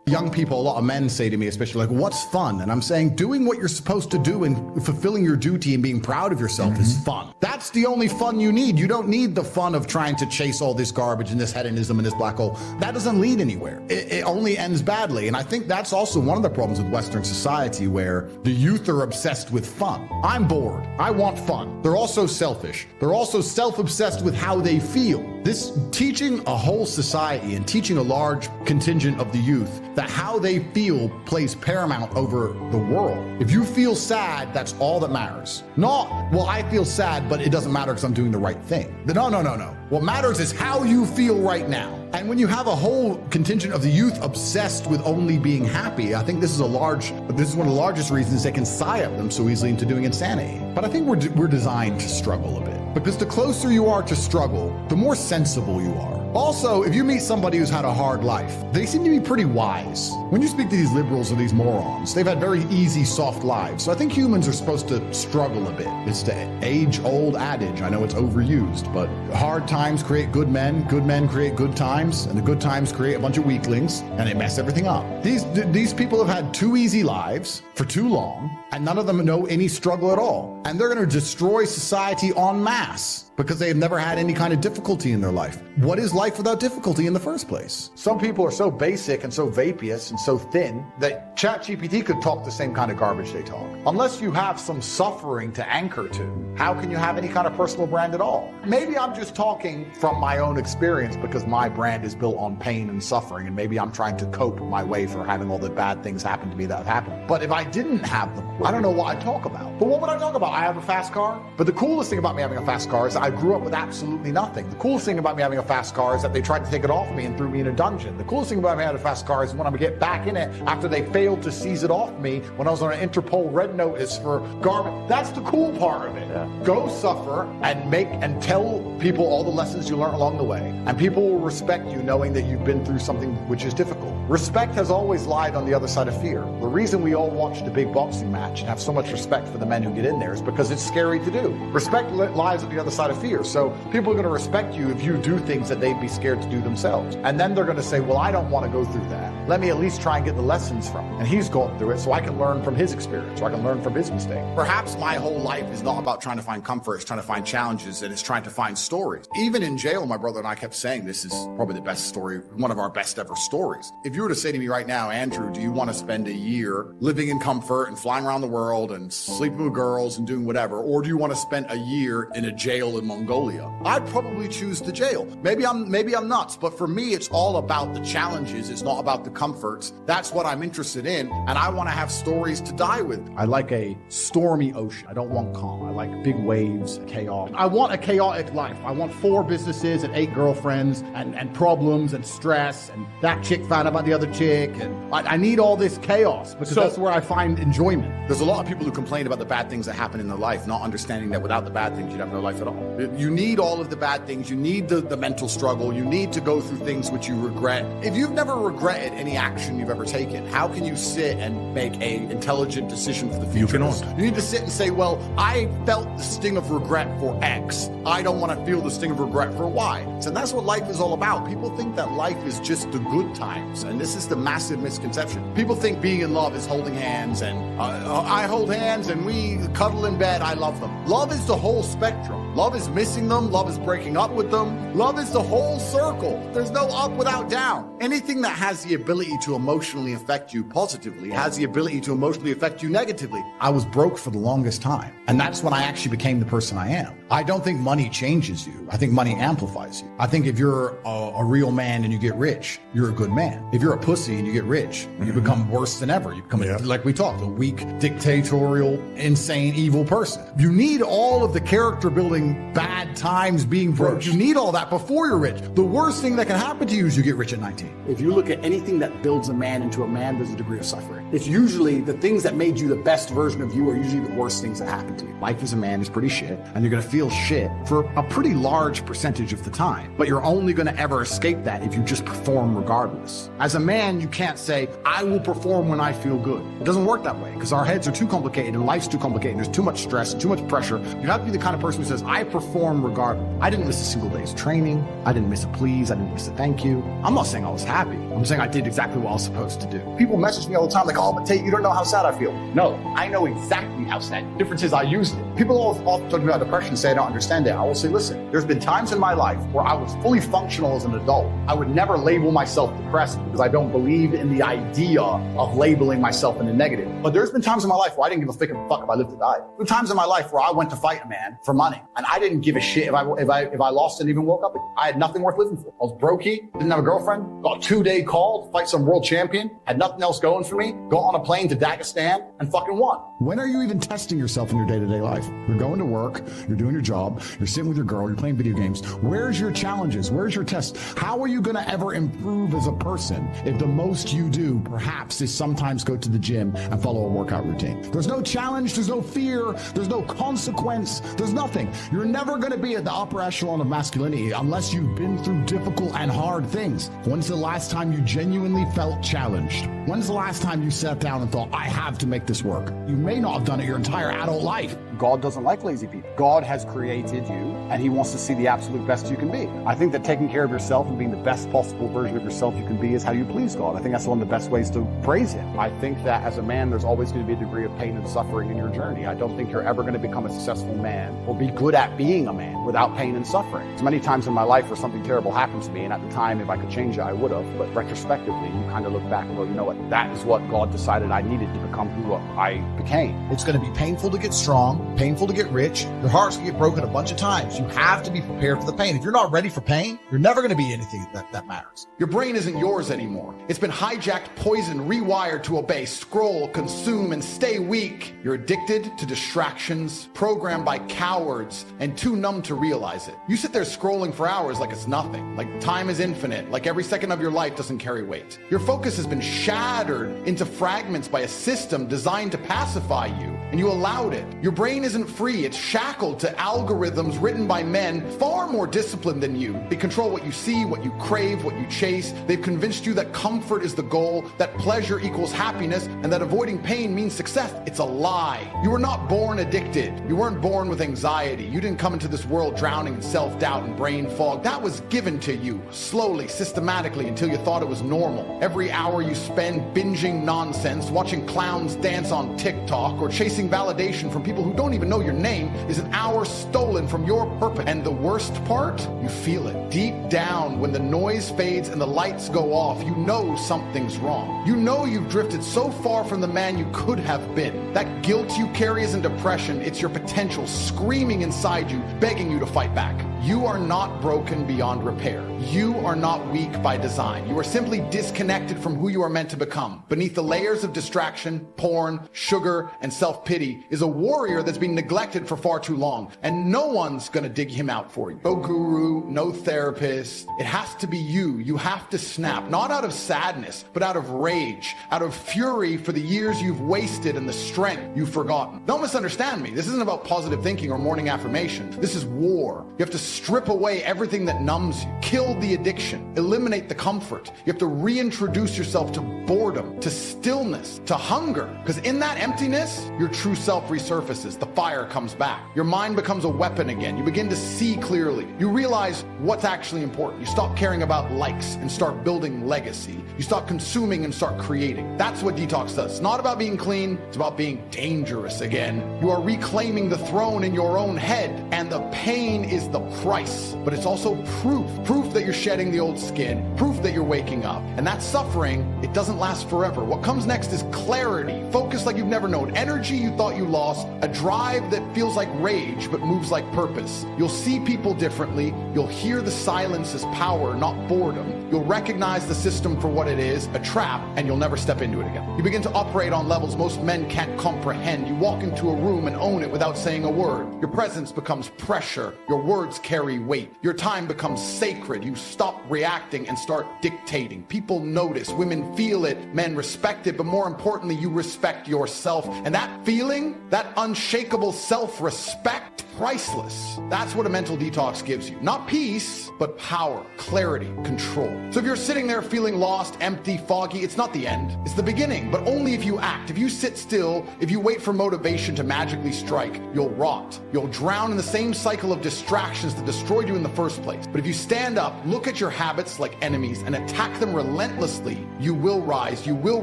Young people, a lot of men say to me, especially like, what's fun? And I'm saying doing what you're supposed to do and fulfilling your duty and being proud of yourself is fun. That's the only fun you need. You don't need the fun of trying to chase all this garbage and this hedonism and this black hole. That doesn't lead anywhere. It only ends badly. And I think that's also one of the problems with Western society, where the youth are obsessed with fun. I'm bored. I want fun. They're also selfish. They're also self-obsessed with how they feel. This teaching a whole society and teaching a large contingent of the youth that how they feel plays paramount over the world. If you feel sad, that's all that matters. Not, well, I feel sad, but it doesn't matter because I'm doing the right thing. No. What matters is how you feel right now. And when you have a whole contingent of the youth obsessed with only being happy, I think this is one of the largest reasons they can psyop them so easily into doing insanity. But I think we're designed to struggle a bit, because the closer you are to struggle, the more sensible you are. Also, if you meet somebody who's had a hard life, they seem to be pretty wise. When you speak to these liberals or these morons, they've had very easy, soft lives. So I think humans are supposed to struggle a bit. It's the age-old adage. I know it's overused, but hard times create good men create good times, and the good times create a bunch of weaklings, and they mess everything up. These people have had too easy lives for too long, and none of them know any struggle at all. And they're going to destroy society en masse because they have never had any kind of difficulty in their life. What is life without difficulty in the first place? Some people are so basic and so vaporous and so thin that ChatGPT could talk the same kind of garbage they talk. Unless you have some suffering to anchor to, how can you have any kind of personal brand at all? Maybe I'm just talking from my own experience because my brand is built on pain and suffering, and maybe I'm trying to cope my way for having all the bad things happen to me that have happened. But if I didn't have them, I don't know what I'd talk about. But what would I talk about? I have a fast car. But the coolest thing about me having a fast car is I grew up with absolutely nothing. The coolest thing about me having a fast car is that they tried to take it off me and threw me in a dungeon. The coolest thing about me having a fast car is when I'm gonna get back in it after they failed to seize it off me when I was on an Interpol red notice for garbage. That's the cool part of it. Yeah. Go suffer and tell people all the lessons you learn along the way. And people will respect you knowing that you've been through something which is difficult. Respect has always lied on the other side of fear. The reason we all watch the big boxing match and have so much respect for the men who get in there is because it's scary to do. Respect lies on the other side of fear. So people are going to respect you if you do things that they'd be scared to do themselves. And then they're going to say, well, I don't want to go through that. Let me at least try and get the lessons from him. And he's going through it so I can learn from his experience, or I can learn from his mistake. Perhaps my whole life is not about trying to find comfort, it's trying to find challenges, and it's trying to find stories. Even in jail, my brother and I kept saying this is probably the best story, one of our best ever stories. If you were to say to me right now, Andrew, do you want to spend a year living in comfort and flying around the world and sleeping with girls and doing whatever, or do you want to spend a year in a jail in Mongolia? I'd probably choose the jail. Maybe I'm nuts, but for me, it's all about the challenges. It's not about the comforts. That's what I'm interested in, and I want to have stories to die with. I like a stormy ocean. I don't want calm. I like big waves, chaos. I want a chaotic life. I want 4 businesses and 8 girlfriends and problems and stress, and that chick found out about the other chick, and I need all this chaos because that's where I find enjoyment. There's a lot of people who complain about the bad things that happen in their life, not understanding that without the bad things, you'd have no life at all. You need all of the bad things. You need the mental struggle. You need to go through things which you regret. If you've never regretted any action you've ever taken, how can you sit and make an intelligent decision for the future? You need to sit and say, well, I felt the sting of regret for X. I don't want to feel the sting of regret for Y. So that's what life is all about. People think that life is just the good times, and this is the massive misconception. People think being in love is holding hands, and I hold hands and we cuddle in bed. I love them. Love is the whole spectrum. Love is missing them. Love is breaking up with them. Love is the whole circle. There's no up without down. Anything that has the ability to emotionally affect you positively has the ability to emotionally affect you negatively. I was broke for the longest time, and that's when I actually became the person I am. I don't think money changes you. I think money amplifies you. I think if you're a real man and you get rich, you're a good man. If you're a pussy and you get rich, you become worse than ever. You become, like we talked, a weak, dictatorial, insane, evil person. You need all of the character building, bad times, being broke. You need all that before you're rich. The worst thing that can happen to you is you get rich at 19. If you look at anything that builds a man into a man, there's a degree of suffering. It's usually the things that made you the best version of you are usually the worst things that happen to you. Life as a man is pretty shit, and you're going to feel shit for a pretty large percentage of the time. But you're only going to ever escape that if you just perform regardless. As a man, you can't say, I will perform when I feel good. It doesn't work that way because our heads are too complicated and life's too complicated. There's too much stress and too much pressure. You have to be the kind of person who says, I perform regardless. I didn't miss a single day's training. I didn't miss a please. I didn't miss a thank you. I'm not saying I was happy. I'm saying I did exactly what I was supposed to do. People message me all the time like, oh, but Tate, you don't know how sad I feel. No, I know exactly how sad. The difference is I used it. People often talk about depression and say I don't understand it. I will say, listen, there's been times in my life where I was fully functional as an adult. I would never label myself depressed because I don't believe in the idea of labeling myself in the negative. But there's been times in my life where I didn't give a fuck if I lived or died. There were times in my life where I went to fight a man for money and I didn't give a shit if I lost and even woke up. I had nothing worth living for. I was brokey, didn't have a girlfriend, got a 2-day call to fight some world champion, had nothing else going for me, got on a plane to Dagestan and fucking won. When are you even testing yourself in your day-to-day life? You're going to work, you're doing your job, you're sitting with your girl, you're playing video games. Where's your challenges? Where's your tests? How are you going to ever improve as a person if the most you do perhaps is sometimes go to the gym and follow a workout routine? There's no challenge, there's no fear, there's no consequence, there's nothing. You're never going to be at the upper echelon of masculinity unless you've been through difficult and hard things. When's the last time you genuinely felt challenged? When's the last time you sat down and thought, I have to make this work? You may not have done it your entire adult life. God doesn't like lazy people. God has created you and he wants to see the absolute best you can be. I think that taking care of yourself and being the best possible version of yourself you can be is how you please God. I think that's one of the best ways to praise him. I think that as a man, there's always going to be a degree of pain and suffering in your journey. I don't think you're ever going to become a successful man or be good at being a man without pain and suffering. There's many times in my life where something terrible happens to me, and at the time, if I could change it, I would have. But retrospectively, you kind of look back and go, you know what? That is what God decided I needed to become who I became. It's going to be painful to get strong, painful to get rich. Your heart's going to get broken a bunch of times. You have to be prepared for the pain. If you're not ready for pain, you're never going to be anything that matters. Your brain isn't yours anymore. It's been hijacked, poisoned, rewired to obey, scroll, consume, and stay weak. You're addicted to distractions, programmed by cowards, and too numb to realize it. You sit there scrolling for hours like it's nothing, like time is infinite, like every second of your life doesn't carry weight. Your focus has been shattered into fragments by a system designed to pacify you, and you allowed it. Your brain isn't free. It's shackled to algorithms written by men far more disciplined than you. They control what you see, what you crave, what you chase. They've convinced you that comfort is the goal, that pleasure equals happiness, and that avoiding pain means success. It's a lie. You were not born addicted. You weren't born with anxiety. You didn't come into this world drowning in self-doubt and brain fog. That was given to you slowly, systematically, until you thought it was normal. Every hour you spend binging nonsense, watching clowns dance on TikTok, or chasing validation from people who don't even know your name is an hour stolen from your purpose. And the worst part, you feel it. Deep down, when the noise fades and the lights go off, you know something's wrong. You know you've drifted so far from the man you could have been. That guilt you carry isn't depression, it's your potential screaming inside you, begging you to fight back. You are not broken beyond repair. You are not weak by design. You are simply disconnected from who you are meant to become. Beneath the layers of distraction, porn, sugar, and self-pity is a warrior that's been neglected for far too long, and no one's gonna dig him out for you. No guru, no therapist. It has to be you. You have to snap, not out of sadness, but out of rage, out of fury for the years you've wasted and the strength you've forgotten. Don't misunderstand me. This isn't about positive thinking or morning affirmation. This is war. You have to strip away everything that numbs you, kill the addiction, eliminate the comfort. You have to reintroduce yourself to boredom, to stillness, to hunger, because in that emptiness, your true self resurfaces. The fire comes back. Your mind becomes a weapon again. You begin to see clearly. You realize what's actually important. You stop caring about likes and start building legacy. You stop consuming and start creating. That's what detox does. It's not about being clean. It's about being dangerous again. You are reclaiming the throne in your own head, and the pain is the price, but it's also proof that you're shedding the old skin, proof that you're waking up. And that suffering, it doesn't last forever. What comes next is clarity, focus like you've never known, energy you thought you lost, a drive that feels like rage but moves like purpose. You'll see people differently. You'll hear the silence as power, not boredom. You'll recognize the system for what it is, a trap, and you'll never step into it again. You begin to operate on levels most men can't comprehend. You walk into a room and own it without saying a word. Your presence becomes pressure. Your words carry weight. Your time becomes sacred. You stop reacting and start dictating. People notice, women feel it, men respect it, but more importantly, you respect yourself. And that feeling, that unshakable self-respect, priceless. That's what a mental detox gives you. Not peace, but power, clarity, control. So if you're sitting there feeling lost, empty, foggy, it's not the end. It's the beginning, but only if you act. If you sit still, if you wait for motivation to magically strike, you'll rot. You'll drown in the same cycle of distractions that destroyed you in the first place. But if you stand up, look at your habits like enemies and attack them relentlessly, you will rise, you will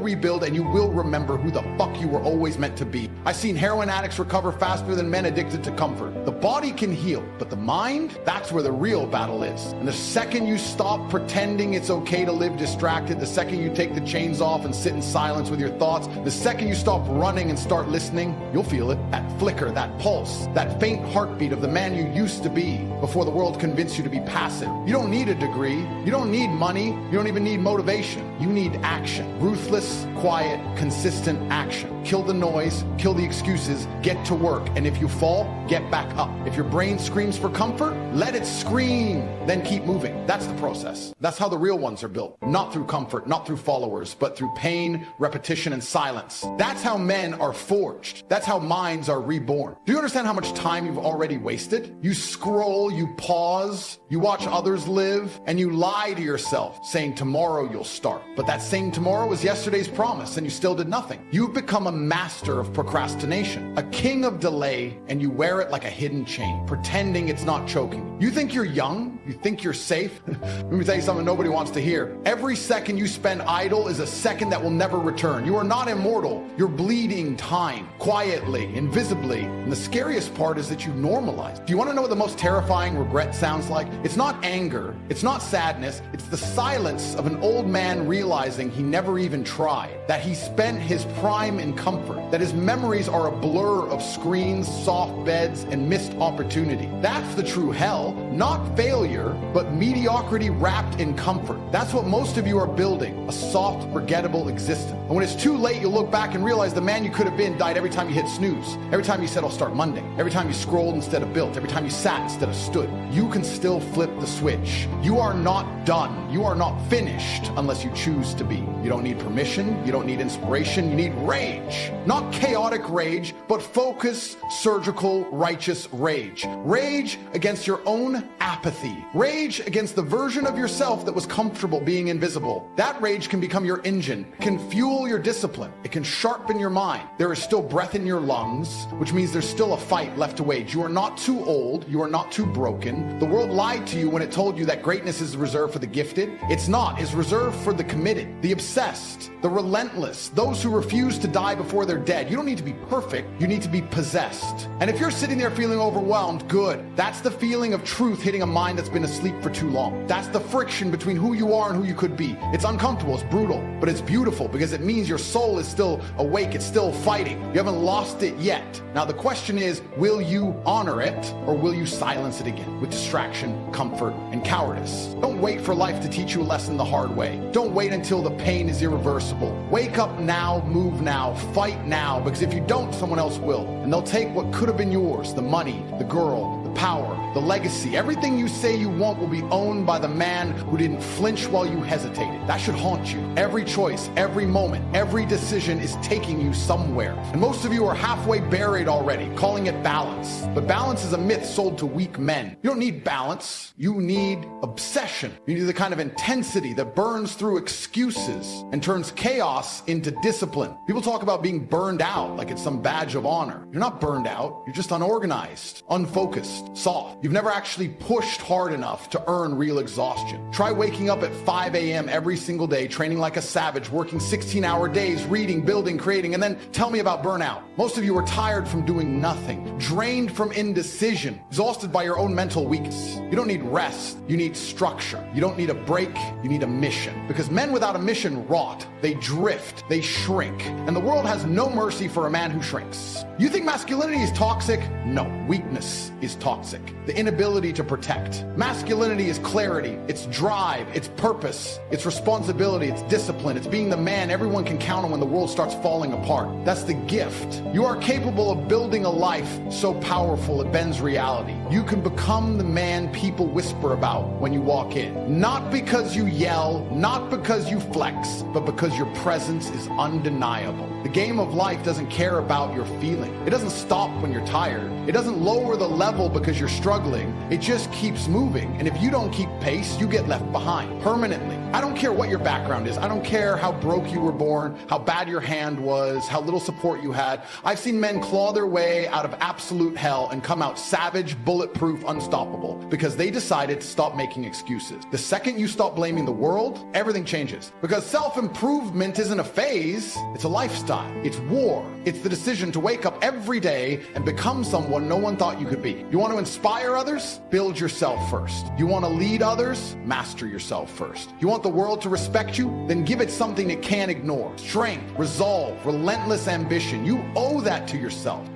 rebuild, and you will remember who the fuck you were always meant to be. I've seen heroin addicts recover faster than men addicted to comfort. The body can heal, but the mind, that's where the real battle is. And the second you stop pretending it's okay to live distracted, the second you take the chains off and sit in silence with your thoughts, the second you stop running and start listening, you'll feel it. That flicker, that pulse, that faint heartbeat of the man you used to be before the world convinced you to be passive. You don't need a degree. You don't need money. You don't even need motivation. You need action. Ruthless, quiet, consistent action. Kill the noise, kill the excuses, get to work. And if you fall, get back up. If your brain screams for comfort, let it scream, then keep moving. That's the process. That's how the real ones are built. Not through comfort, not through followers, but through pain, repetition, and silence. That's how men are forged. That's how minds are reborn. Do you understand how much time you've already wasted? You scroll, you pause, you watch others live, and you lie to yourself, saying tomorrow you'll start. But that same tomorrow was yesterday's promise, and you still did nothing. You've become a master of procrastination, a king of delay, and you wear it like a hidden chain, pretending it's not choking. You think you're young? You think you're safe? Let me tell you something nobody wants to hear. Every second you spend idle is a second that will never return. You are not immortal. You're bleeding time, quietly, invisibly. And the scariest part is that you normalize. Do you want to know what the most terrifying regret sounds like? It's not anger. It's not sadness. It's the silence of an old man realizing he never even tried, that he spent his prime in comfort, that his memories are a blur of screens, soft beds, and missed opportunity. That's the true hell, not failure, but mediocrity wrapped in comfort. That's what most of you are building, a soft, forgettable existence. And when it's too late, you'll look back and realize the man you could have been died every time you hit snooze, every time you said I'll start Monday, every time you scrolled instead of built, every time you sat instead of stood. You can still flip the switch. You are not done. You are not finished unless you choose to be. You don't need permission. You don't need inspiration. You need rage. Not chaotic rage, but focus, surgical, righteous rage. Rage against your own apathy. Rage against the version of yourself that was comfortable being invisible. That rage can become your engine, can fuel your discipline. It can sharpen your mind. There is still breath in your lungs, which means there's still a fight left to wage. You are not too old. You are not too broken. The world lied to you when it told you that greatness is reserved for the gifted. It's not. It's reserved for the committed, the obsessed, the relentless, those who refuse to die before they're dead. You don't need to be perfect. You need to be possessed. And if you're sitting there feeling overwhelmed, good. That's the feeling of truth hitting a mind that's been asleep for too long. That's the friction between who you are and who you could be. It's uncomfortable, it's brutal, but it's beautiful because it means your soul is still awake, it's still fighting. You haven't lost it yet. Now the question is, will you honor it or will you silence it again with distraction, comfort, and cowardice? Don't wait for life to teach you a lesson the hard way. Don't wait until the pain is irreversible. Wake up now, move now, fight now, because if you don't, someone else will. And they'll take what could have been yours, the money, the girl, the power, the legacy. Everything you say you want will be owned by the man who didn't flinch while you hesitated. That should haunt you. Every choice, every moment, every decision is taking you somewhere. And most of you are halfway buried already, calling it balance. But balance is a myth sold to weak men. You don't need balance. You need obsession. You need the kind of intensity that burns through excuses and turns chaos into discipline. People talk about being burned out like it's some badge of honor. You're not burned out. You're just unorganized, unfocused, soft. You've never actually pushed hard enough to earn real exhaustion. Try waking up at 5 a.m. every single day, training like a savage, working 16-hour days, reading, building, creating, and then tell me about burnout. Most of you are tired from doing nothing, drained from indecision, exhausted by your own mental weakness. You don't need rest. You need structure. You don't need a break. You need a mission. Because men without a mission rot. They drift. They shrink. And the world has no mercy for a man who shrinks. You think masculinity is toxic? No. Weakness is toxic. toxic. The inability to protect. Masculinity is clarity, it's drive, it's purpose, it's responsibility, it's discipline, it's being the man everyone can count on when the world starts falling apart. That's the gift. You are capable of building a life so powerful it bends reality. You can become the man people whisper about when you walk in. Not because you yell, not because you flex, but because your presence is undeniable. The game of life doesn't care about your feeling. It doesn't stop when you're tired. It doesn't lower the level because you're struggling. It just keeps moving. And if you don't keep pace, you get left behind permanently. I don't care what your background is. I don't care how broke you were born, how bad your hand was, how little support you had. I've seen men claw their way out of absolute hell and come out savage, bulletproof, unstoppable because they decided to stop making excuses. The second you stop blaming the world, everything changes. Because self-improvement isn't a phase, it's a lifestyle. It's war. It's the decision to wake up every day and become someone no one thought you could be. You want to inspire others? Build yourself first. You want to lead others? Master yourself first. You want the world to respect you? Then give it something it can't ignore. Strength, resolve, relentless ambition. You owe that to yourself.